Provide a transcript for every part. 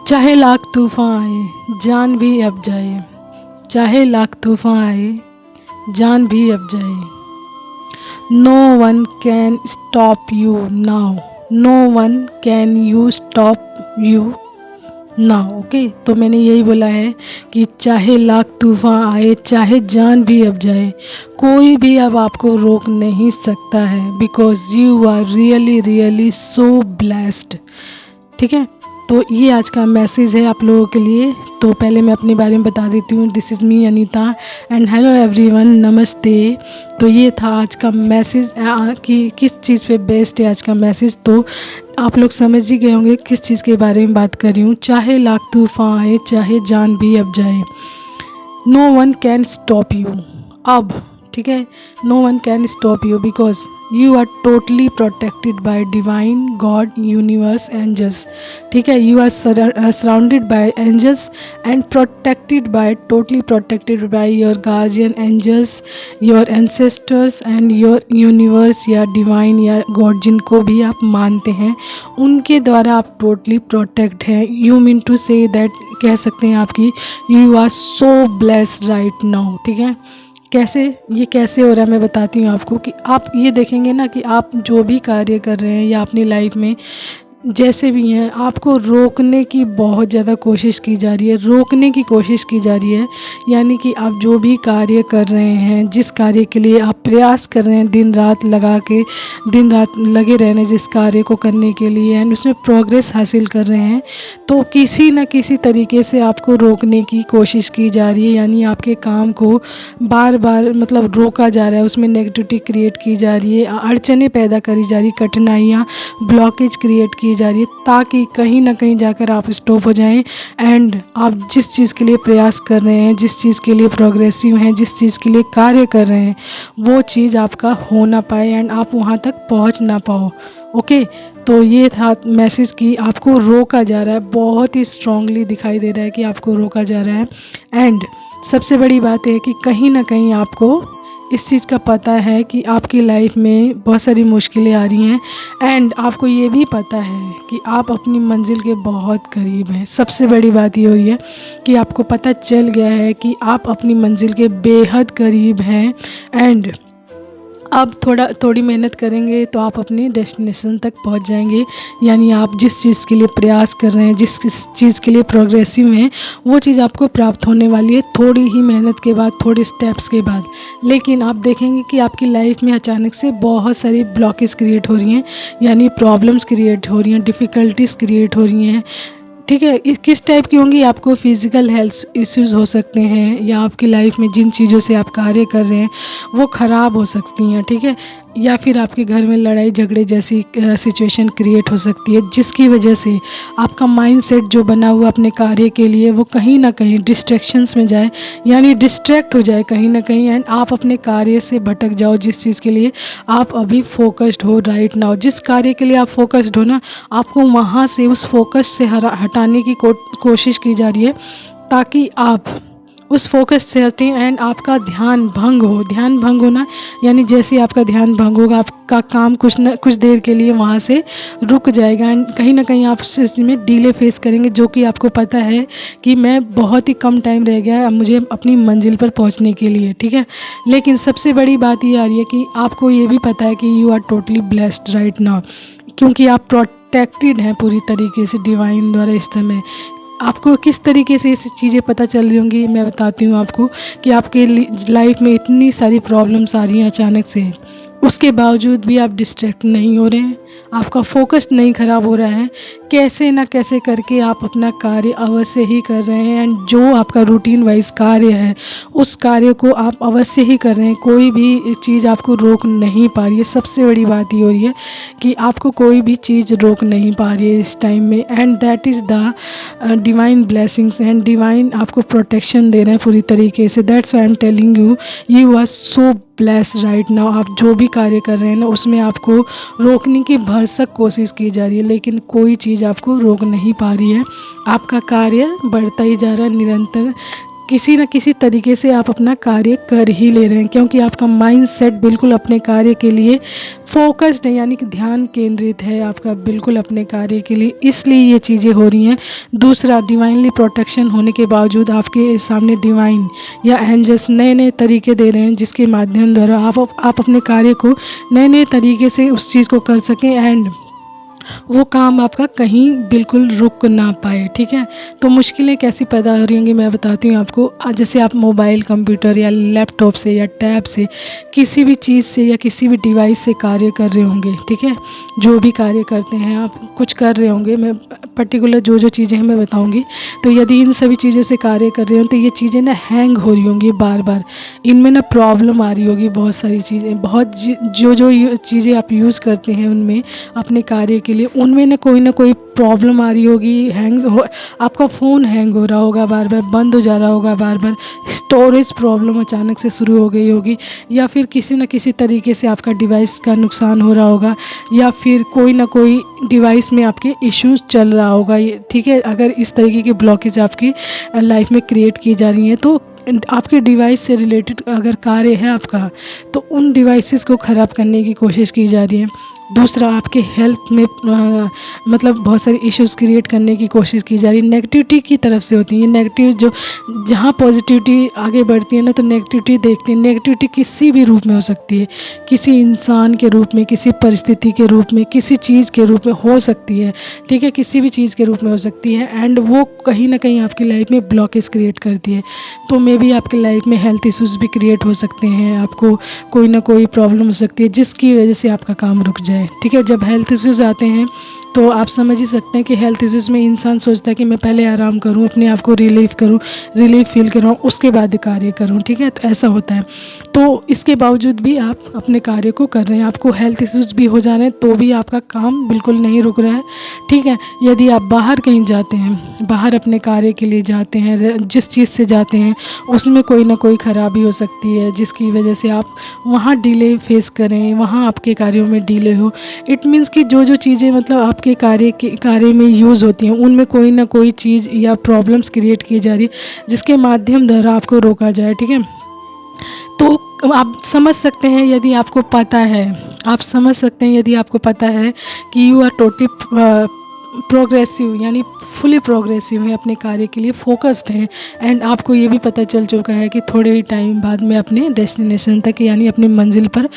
चाहे लाख तूफान आए जान भी अब जाए, चाहे लाख तूफान आए जान भी अब जाए। No one can stop you now, no one can you stop you now. Okay, तो मैंने यही बोला है कि चाहे लाख तूफान आए, चाहे जान भी अब जाए, कोई भी अब आपको रोक नहीं सकता है, because you are really really so blessed. ठीक है, तो ये आज का मैसेज है आप लोगों के लिए। तो पहले मैं अपने बारे में बता देती हूँ। This is me Anita and hello everyone, नमस्ते। तो ये था आज का मैसेज कि किस चीज़ पे बेस्ड है आज का मैसेज। तो आप लोग समझ ही गए होंगे किस चीज़ के बारे में बात कर रही हूँ। चाहे लाख तूफान आए, चाहे जान भी अब जाए, no one can stop you अब। ठीक है, no one can stop you because you are totally protected by divine god universe angels. ठीक है, you are surrounded by angels and protected by, totally protected by your guardian angels, your ancestors and your universe या divine या god जिनको भी आप मानते हैं, उनके द्वारा आप टोटली प्रोटेक्ट हैं। You mean to say that, कह सकते हैं आपकी you are so blessed right now. ठीक है, कैसे, ये कैसे हो रहा है मैं बताती हूँ आपको। कि आप ये देखेंगे ना कि आप जो भी कार्य कर रहे हैं या अपनी लाइफ में जैसे भी हैं, आपको रोकने की बहुत ज़्यादा कोशिश की जा रही है, रोकने की कोशिश की जा रही है। यानी कि आप जो भी कार्य कर रहे हैं, जिस कार्य के लिए आप प्रयास कर रहे हैं, दिन रात लगा के, दिन रात लगे रहने जिस कार्य को करने के लिए एंड उसमें प्रोग्रेस हासिल कर रहे हैं, तो किसी न किसी तरीके से आपको रोकने की कोशिश की जा रही है। यानी आपके काम को बार बार मतलब रोका जा रहा है, उसमें नेगेटिविटी क्रिएट की जा रही है, अड़चनें पैदा करी जा रही, कठिनाइयाँ, ब्लॉकेज क्रिएट की जा रही है, ताकि कहीं ना कहीं जाकर आप स्टॉप हो जाएं एंड आप जिस चीज़ के लिए प्रयास कर रहे हैं, जिस चीज़ के लिए प्रोग्रेसिव हैं, जिस चीज़ के लिए कार्य कर रहे हैं, वो चीज़ आपका हो ना पाए एंड आप वहाँ तक पहुँच ना पाओ। ओके, तो ये था मैसेज कि आपको रोका जा रहा है, बहुत ही स्ट्रांगली दिखाई दे रहा है कि आपको रोका जा रहा है। एंड सबसे बड़ी बात है कि कहीं ना कहीं आपको इस चीज़ का पता है कि आपकी लाइफ में बहुत सारी मुश्किलें आ रही हैं एंड आपको ये भी पता है कि आप अपनी मंजिल के बहुत करीब हैं। सबसे बड़ी बात ये हो रही है कि आपको पता चल गया है कि आप अपनी मंजिल के बेहद करीब हैं एंड अब थोड़ी मेहनत करेंगे तो आप अपनी डेस्टिनेशन तक पहुंच जाएंगे। यानी आप जिस चीज़ के लिए प्रयास कर रहे हैं, जिस चीज़ के लिए प्रोग्रेसिव हैं, वो चीज़ आपको प्राप्त होने वाली है थोड़ी ही मेहनत के बाद, थोड़े स्टेप्स के बाद। लेकिन आप देखेंगे कि आपकी लाइफ में अचानक से बहुत सारी ब्लॉकेज क्रिएट हो रही हैं, यानी प्रॉब्लम्स क्रिएट हो रही हैं, डिफ़िकल्टीज़ क्रिएट हो रही हैं। ठीक है, किस टाइप की होंगी, आपको फिज़िकल हेल्थ इश्यूज़ हो सकते हैं, या आपकी लाइफ में जिन चीज़ों से आप कार्य कर रहे हैं वो ख़राब हो सकती हैं। ठीक है, या फिर आपके घर में लड़ाई झगड़े जैसी सिचुएशन क्रिएट हो सकती है, जिसकी वजह से आपका माइंडसेट जो बना हुआ अपने कार्य के लिए वो कहीं ना कहीं डिस्ट्रैक्शंस में जाए, यानी डिस्ट्रैक्ट हो जाए कहीं ना कहीं एंड आप अपने कार्य से भटक जाओ, जिस चीज़ के लिए आप अभी फोकस्ड हो राइट नाउ। जिस कार्य के लिए आप फोकस्ड हो ना, आपको वहाँ से उस फोकस से हटाने की कोशिश की जा रही है, ताकि आप उस फोकस से हटें एंड आपका ध्यान भंग हो। ध्यान भंग होना यानी जैसे आपका ध्यान भंग होगा, आपका काम कुछ देर के लिए वहाँ से रुक जाएगा एंड कहीं ना कहीं आप इसमें डिले फेस करेंगे, जो कि आपको पता है कि मैं बहुत ही कम टाइम रह गया है अब मुझे अपनी मंजिल पर पहुँचने के लिए। ठीक है, लेकिन सबसे बड़ी बात ये आ रही है कि आपको ये भी पता है कि you are totally blessed right now, क्योंकि आप प्रोटेक्टेड हैं पूरी तरीके से डिवाइन द्वारा। इस समय आपको किस तरीके से ये चीज़ें पता चल रही होंगी, मैं बताती हूँ आपको। कि आपके लाइफ में इतनी सारी प्रॉब्लम्स आ रही हैं अचानक से, उसके बावजूद भी आप डिस्ट्रैक्ट नहीं हो रहे हैं, आपका फोकस नहीं ख़राब हो रहा है, कैसे ना कैसे करके आप अपना कार्य अवश्य ही कर रहे हैं एंड जो आपका रूटीन वाइज कार्य है उस कार्य को आप अवश्य ही कर रहे हैं। कोई भी चीज़ आपको रोक नहीं पा रही है। सबसे बड़ी बात ये हो रही है कि आपको कोई भी चीज़ रोक नहीं पा रही है इस टाइम में and that is the divine blessings and divine आपको प्रोटेक्शन दे रहे हैं पूरी तरीके से। That's why I am telling you, you are so blessed right now. आप जो भी कार्य कर रहे हैं ना, उसमें आपको रोकने की भरसक कोशिश की जा रही है, लेकिन कोई चीज़ आपको रोक नहीं पा रही है। आपका कार्य बढ़ता ही जा रहा है निरंतर, किसी न किसी तरीके से आप अपना कार्य कर ही ले रहे हैं, क्योंकि आपका माइंड सेट बिल्कुल अपने कार्य के लिए फोकस्ड है, यानी कि ध्यान केंद्रित है आपका बिल्कुल अपने कार्य के लिए, इसलिए ये चीज़ें हो रही हैं। दूसरा, डिवाइनली प्रोटेक्शन होने के बावजूद आपके सामने डिवाइन या एंजल्स नए नए तरीके दे रहे हैं, जिसके माध्यम द्वारा आप अपने कार्य को नए नए तरीके से उस चीज़ को कर सकें एंड वो काम आपका कहीं बिल्कुल रुक ना पाए। ठीक है, तो मुश्किलें कैसी पैदा हो रही होंगी मैं बताती हूँ आपको। जैसे आप मोबाइल, कंप्यूटर या लैपटॉप से या टैब से, किसी भी चीज़ से या किसी भी डिवाइस से कार्य कर रहे होंगे। ठीक है, जो भी कार्य करते हैं आप, कुछ कर रहे होंगे, मैं पर्टिकुलर जो जो चीज़ें हैं मैं बताऊँगी। तो यदि इन सभी चीज़ों से कार्य कर रहे हो तो ये चीज़ें ना हैंग हो रही होंगी बार बार, इनमें ना प्रॉब्लम आ रही होगी, बहुत सारी चीज़ें, बहुत जो जो चीज़ें आप यूज़ करते हैं उनमें अपने कार्य के लिए, उनमें ना कोई प्रॉब्लम आ रही होगी, आपका फ़ोन हैंग हो रहा होगा, बार बार बंद हो जा रहा होगा, बार बार स्टोरेज प्रॉब्लम अचानक से शुरू हो गई होगी, या फिर किसी न किसी तरीके से आपका डिवाइस का नुकसान हो रहा होगा, या फिर कोई ना कोई डिवाइस में आपके इश्यूज चल रहा होगा। ये ठीक है, अगर इस तरीके की ब्लॉकेज आपकी लाइफ में क्रिएट की जा रही हैं तो आपके डिवाइस से रिलेटेड अगर कार्य है आपका, तो उन डिवाइसेस को ख़राब करने की कोशिश की जा रही है। दूसरा, आपके हेल्थ में मतलब बहुत सारी इश्यूज़ क्रिएट करने की कोशिश की जा रही है, नेगेटिविटी की तरफ से होती है। नेगेटिव जो, जहाँ पॉजिटिविटी आगे बढ़ती है ना तो नेगेटिविटी देखते हैं। नेगेटिविटी किसी भी रूप में हो सकती है, किसी इंसान के रूप में, किसी परिस्थिति के रूप में, किसी चीज़ के रूप में हो सकती है। ठीक है, किसी भी चीज़ के रूप में हो सकती है एंड वो कहीं ना कहीं आपकी लाइफ में ब्लॉकेज क्रिएट करती है। तो मे बी आपकी लाइफ में हेल्थ इश्यूज़ भी क्रिएट हो सकते हैं, आपको कोई ना कोई प्रॉब्लम हो सकती है जिसकी वजह से आपका काम रुक जाए। ठीक है, जब हेल्थ इश्यूज़ आते हैं तो आप समझ ही सकते हैं कि हेल्थ इश्यूज़ में इंसान सोचता है कि मैं पहले आराम करूं, अपने आप को रिलीफ फील कराऊं, उसके बाद कार्य करूं। ठीक है, तो ऐसा होता है। तो इसके बावजूद भी आप अपने कार्य को कर रहे हैं, आपको हेल्थ इश्यूज़ भी हो जा रहे हैं तो भी आपका काम बिल्कुल नहीं रुक रहा है। ठीक है, यदि आप बाहर कहीं जाते हैं, बाहर अपने कार्य के लिए जाते हैं, जिस चीज़ से जाते हैं उसमें कोई ना कोई ख़राबी हो सकती है जिसकी वजह से आप वहाँ डिले फेस करें, वहाँ आपके कार्यों में डिले हो। इट मीन्स कि जो जो चीज़ें मतलब आपके कार्य में यूज़ होती हैं उनमें कोई ना कोई चीज़ या प्रॉब्लम्स क्रिएट की जा रही है जिसके माध्यम द्वारा आपको रोका जाए। ठीक है, तो आप समझ सकते हैं यदि आपको पता है, आप समझ सकते हैं यदि आपको पता है कि यू आर टोटली प्रोग्रेसिव, यानी फुली प्रोग्रेसिव है, अपने कार्य के लिए फोकस्ड है एंड आपको ये भी पता चल चुका है कि थोड़े ही टाइम बाद मैं अपने डेस्टिनेशन तक यानी अपनी मंजिल पर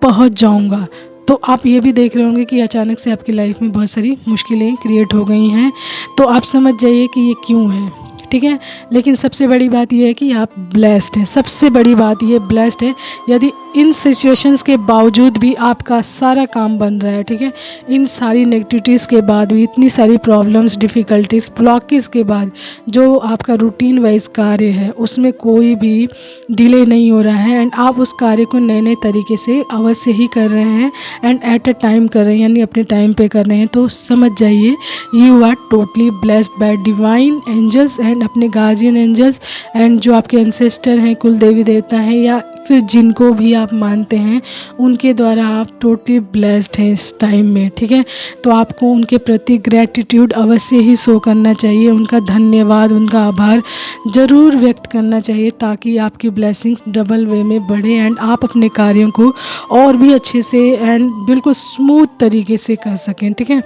पहुंच जाऊंगा। तो आप ये भी देख रहे होंगे कि अचानक से आपकी लाइफ में बहुत सारी मुश्किलें क्रिएट हो गई हैं, तो आप समझ जाइए कि ये क्यों है। ठीक है, लेकिन सबसे बड़ी बात यह है कि आप ब्लेस्ड हैं, सबसे बड़ी बात ये ब्लेस्ड है यदि इन सिचुएशंस के बावजूद भी आपका सारा काम बन रहा है। ठीक है, इन सारी नेगेटिविटीज़ के बाद भी, इतनी सारी प्रॉब्लम्स, डिफ़िकल्टीज़, ब्लॉकेज के बाद जो आपका रूटीन वाइज कार्य है उसमें कोई भी डिले नहीं हो रहा है एंड आप उस कार्य को नए नए तरीके से अवश्य ही कर रहे हैं एंड एट अ टाइम कर रहे हैं, यानी अपने टाइम पे कर रहे हैं। तो समझ जाइए you are totally blessed by divine angels and अपने गार्जियन एंजल्स एंड जो आपके एंसेस्टर हैं, कुल देवी देवता हैं या फिर जिनको भी आप मानते हैं, उनके द्वारा आप टोटली ब्लेस्ड हैं इस टाइम में। ठीक है, तो आपको उनके प्रति ग्रैटिट्यूड अवश्य ही शो करना चाहिए, उनका धन्यवाद, उनका आभार ज़रूर व्यक्त करना चाहिए ताकि आपकी ब्लेसिंग्स डबल वे में बढ़े एंड आप अपने कार्यों को और भी अच्छे से एंड बिल्कुल स्मूथ तरीके से कर सकें। ठीक है,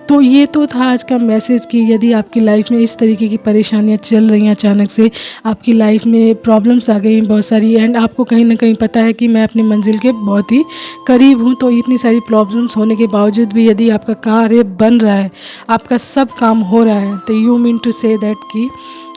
तो ये तो था आज का मैसेज कि यदि आपकी लाइफ में इस तरीके की परेशानियां चल रही हैं, अचानक से आपकी लाइफ में प्रॉब्लम्स आ गई हैं बहुत सारी एंड आपको कहीं ना कहीं पता है कि मैं अपनी मंजिल के बहुत ही करीब हूँ, तो इतनी सारी प्रॉब्लम्स होने के बावजूद भी यदि आपका कार्य बन रहा है, आपका सब काम हो रहा है, तो you mean to say that कि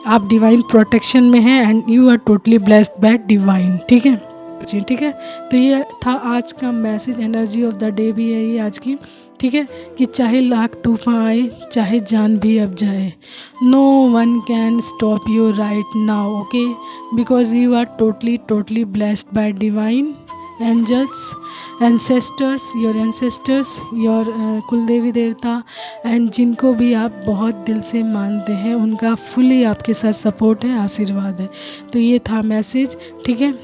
आप डिवाइन प्रोटेक्शन में हैं and you are totally blessed by divine. ठीक है जी, ठीक है, तो ये था आज का message, energy of the day भी है ये आज की। ठीक है, कि चाहे लाख तूफान आए, चाहे जान भी अब जाए, no one can stop you right now, okay, because you are totally blessed by divine angels, ancestors, your कुलदेवी देवता एंड जिनको भी आप बहुत दिल से मानते हैं उनका फुली आपके साथ सपोर्ट है, आशीर्वाद है। तो ये था मैसेज। ठीक है,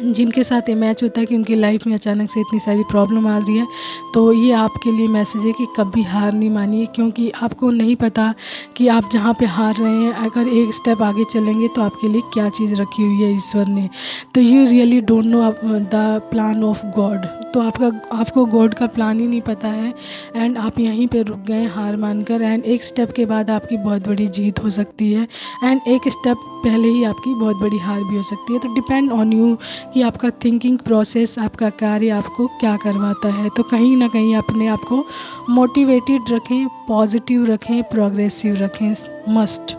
जिनके साथ ये मैच होता है कि उनकी लाइफ में अचानक से इतनी सारी प्रॉब्लम आ रही है, तो ये आपके लिए मैसेज है कि कभी हार नहीं मानिए, क्योंकि आपको नहीं पता कि आप जहाँ पे हार रहे हैं अगर एक स्टेप आगे चलेंगे तो आपके लिए क्या चीज़ रखी हुई है ईश्वर ने। तो you really don't know the plan of God. तो आपको गॉड का प्लान ही नहीं पता है एंड आप यहीं पे रुक गए हार मानकर। एंड एक स्टेप के बाद आपकी बहुत बड़ी जीत हो सकती है एंड एक स्टेप पहले ही आपकी बहुत बड़ी हार भी हो सकती है। तो डिपेंड ऑन यू कि आपका थिंकिंग प्रोसेस, आपका कार्य आपको क्या करवाता है। तो कहीं ना कहीं अपने आप को मोटिवेटेड रखें, पॉजिटिव रखें, प्रोग्रेसिव रखें, मस्ट,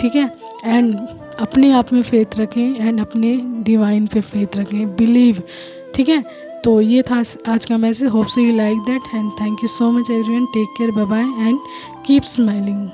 ठीक है। एंड अपने आप में फेथ रखें एंड अपने डिवाइन पे फेथ रखें, बिलीव, ठीक है। तो ये था आज का message. Hope so you like that and thank you so much everyone. Take care, bye bye and keep smiling.